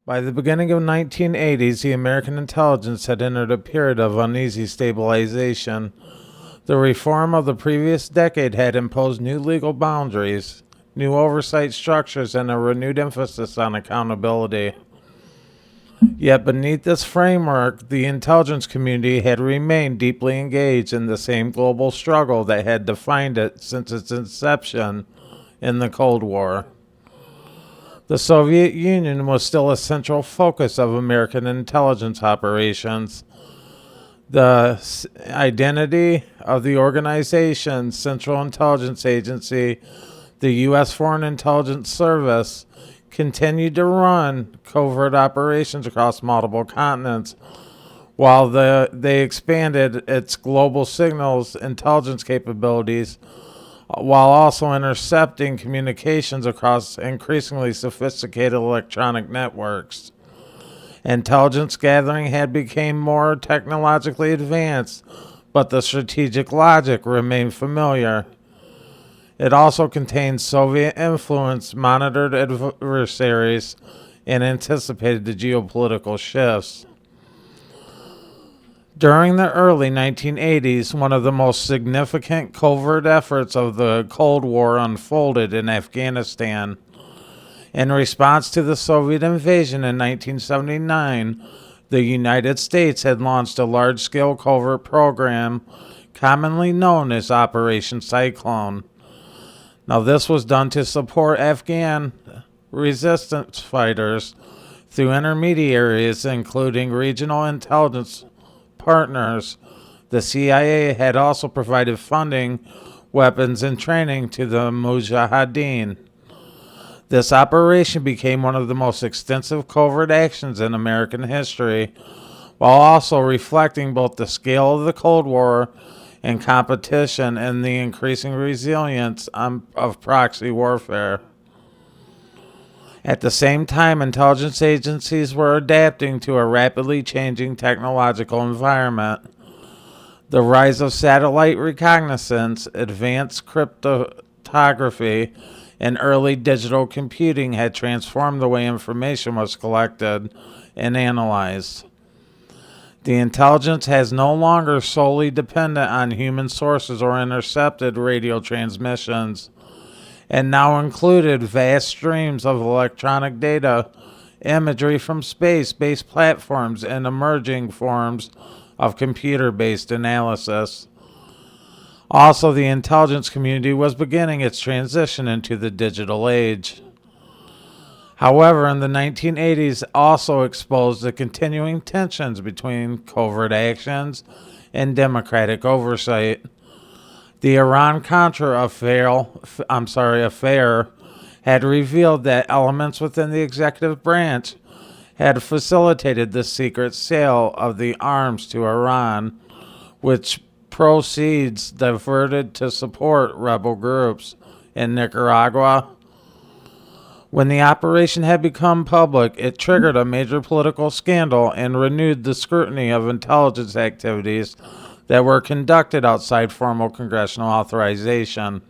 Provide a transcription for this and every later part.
By the beginning of the 1980s, the American intelligence had entered a period of uneasy stabilization. The reform of the previous decade had imposed new legal boundaries, new oversight structures, and a renewed emphasis on accountability. Yet beneath this framework, the intelligence community had remained deeply engaged in the same global struggle that had defined it since its inception in the Cold War. The Soviet Union was still a central focus of American intelligence operations. The identity of the organization's Central Intelligence Agency, the U.S. Foreign Intelligence Service, continued to run covert operations across multiple continents, while they expanded its global signals intelligence capabilities, while also intercepting communications across increasingly sophisticated electronic networks. Intelligence gathering had become more technologically advanced, but the strategic logic remained familiar. It also contained Soviet influence, monitored adversaries, and anticipated the geopolitical shifts. During the early 1980s, one of the most significant covert efforts of the Cold War unfolded in Afghanistan. In response to the Soviet invasion in 1979, the United States had launched a large-scale covert program commonly known as Operation Cyclone. Now, this was done to support Afghan resistance fighters through intermediaries, including regional intelligence partners. The CIA had also provided funding, weapons, and training to the Mujahideen. This operation became one of the most extensive covert actions in American history, while also reflecting both the scale of the Cold War and competition and the increasing resilience of proxy warfare. At the same time, intelligence agencies were adapting to a rapidly changing technological environment. The rise of satellite reconnaissance, advanced cryptography, and early digital computing had transformed the way information was collected and analyzed. The intelligence has no longer solely dependent on human sources or intercepted radio transmissions, and now included vast streams of electronic data, imagery from space-based platforms, and emerging forms of computer-based analysis. Also, the intelligence community was beginning its transition into the digital age. However, in the 1980s also exposed the continuing tensions between covert actions and democratic oversight. The Iran-Contra affair had revealed that elements within the executive branch had facilitated the secret sale of the arms to Iran, which proceeds diverted to support rebel groups in Nicaragua. When the operation had become public, it triggered a major political scandal and renewed the scrutiny of intelligence activities that were conducted outside formal congressional authorization.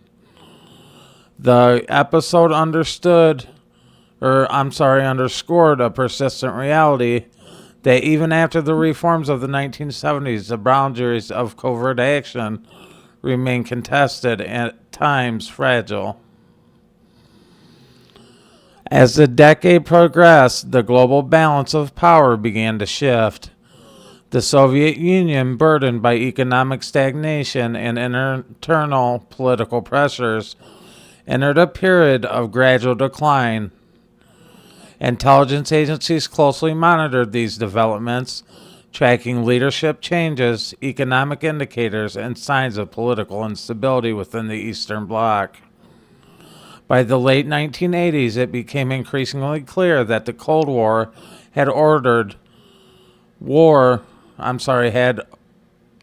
The episode underscored a persistent reality that even after the reforms of the 1970s, the boundaries of covert action remained contested and at times fragile. As the decade progressed, the global balance of power began to shift. The Soviet Union, burdened by economic stagnation and internal political pressures, entered a period of gradual decline. Intelligence agencies closely monitored these developments, tracking leadership changes, economic indicators, and signs of political instability within the Eastern Bloc. By the late 1980s, it became increasingly clear that the Cold War had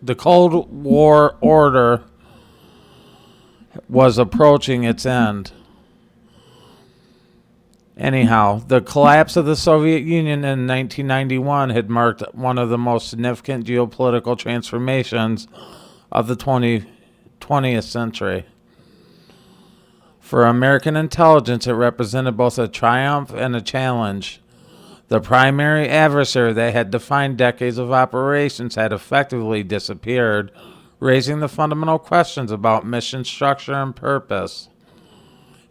the Cold War order was approaching its end. Anyhow, the collapse of the Soviet Union in 1991 had marked one of the most significant geopolitical transformations of the 20th century. For American intelligence, it represented both a triumph and a challenge. The primary adversary that had defined decades of operations had effectively disappeared, raising the fundamental questions about mission structure and purpose.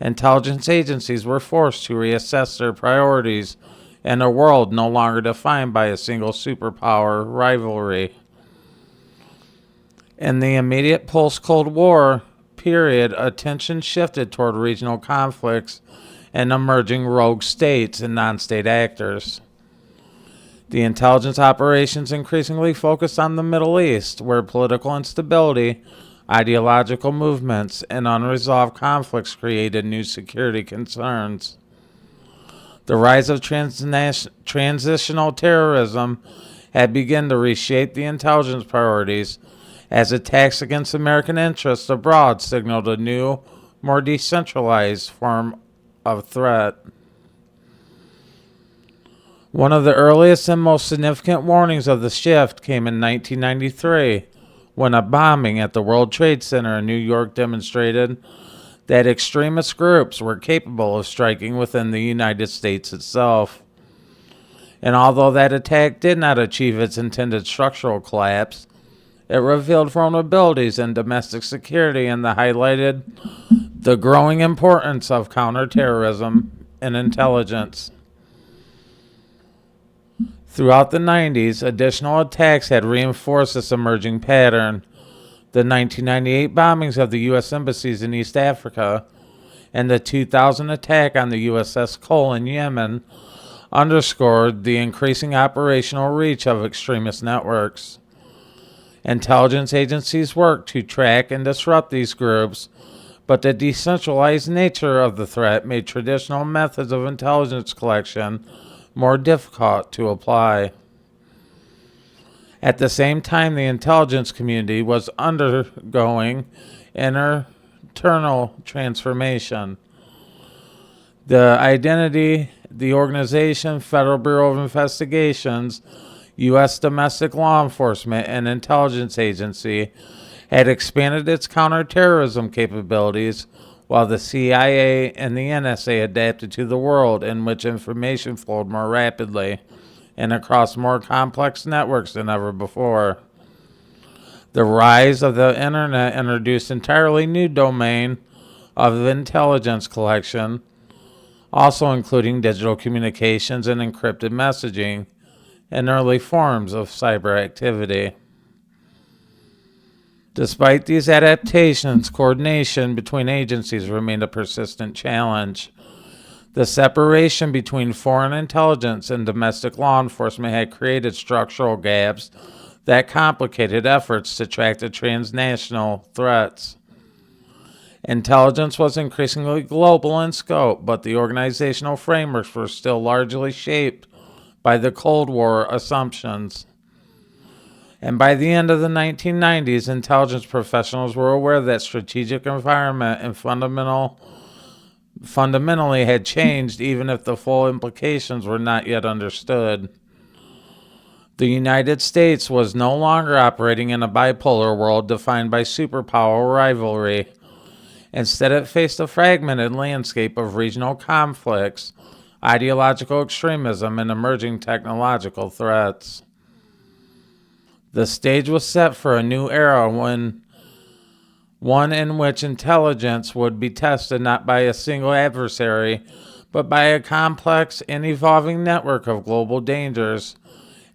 Intelligence agencies were forced to reassess their priorities in a world no longer defined by a single superpower rivalry. In the immediate post-Cold War period, attention shifted toward regional conflicts and emerging rogue states and non-state actors. The intelligence operations increasingly focused on the Middle East, where political instability, ideological movements, and unresolved conflicts created new security concerns. The rise of transitional terrorism had begun to reshape the intelligence priorities as attacks against American interests abroad signaled a new, more decentralized form of threat. One of the earliest and most significant warnings of the shift came in 1993, when a bombing at the World Trade Center in New York demonstrated that extremist groups were capable of striking within the United States itself. And although that attack did not achieve its intended structural collapse, it revealed vulnerabilities in domestic security and highlighted the growing importance of counterterrorism and intelligence. Throughout the 90s, additional attacks had reinforced this emerging pattern. The 1998 bombings of the U.S. embassies in East Africa and the 2000 attack on the USS Cole in Yemen underscored the increasing operational reach of extremist networks. Intelligence agencies worked to track and disrupt these groups, but the decentralized nature of the threat made traditional methods of intelligence collection more difficult to apply. At the same time, the intelligence community was undergoing internal transformation. The identity, the organization, Federal Bureau of Investigations, U.S. Domestic Law Enforcement, and Intelligence Agency had expanded its counterterrorism capabilities, while the CIA and the NSA adapted to the world in which information flowed more rapidly and across more complex networks than ever before. The rise of the internet introduced an entirely new domain of intelligence collection, also including digital communications and encrypted messaging, and early forms of cyber activity. Despite these adaptations, coordination between agencies remained a persistent challenge. The separation between foreign intelligence and domestic law enforcement had created structural gaps that complicated efforts to track the transnational threats. Intelligence was increasingly global in scope, but the organizational frameworks were still largely shaped by the Cold War assumptions. And by the end of the 1990s, intelligence professionals were aware that strategic environment and fundamentally had changed, even if the full implications were not yet understood. The United States was no longer operating in a bipolar world defined by superpower rivalry. Instead, it faced a fragmented landscape of regional conflicts, ideological extremism, and emerging technological threats. The stage was set for a new era, one in which intelligence would be tested not by a single adversary, but by a complex and evolving network of global dangers,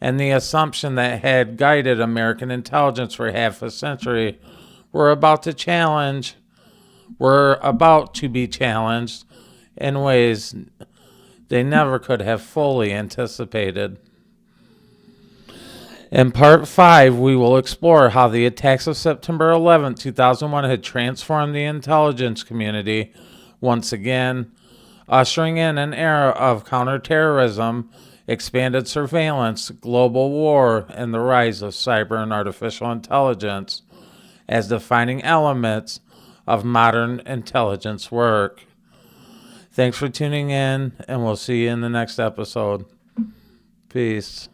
and the assumption that had guided American intelligence for half a century were about to be challenged in ways they never could have fully anticipated. In Part 5, we will explore how the attacks of September 11, 2001 had transformed the intelligence community, once again, ushering in an era of counterterrorism, expanded surveillance, global war, and the rise of cyber and artificial intelligence as defining elements of modern intelligence work. Thanks for tuning in, and we'll see you in the next episode. Peace.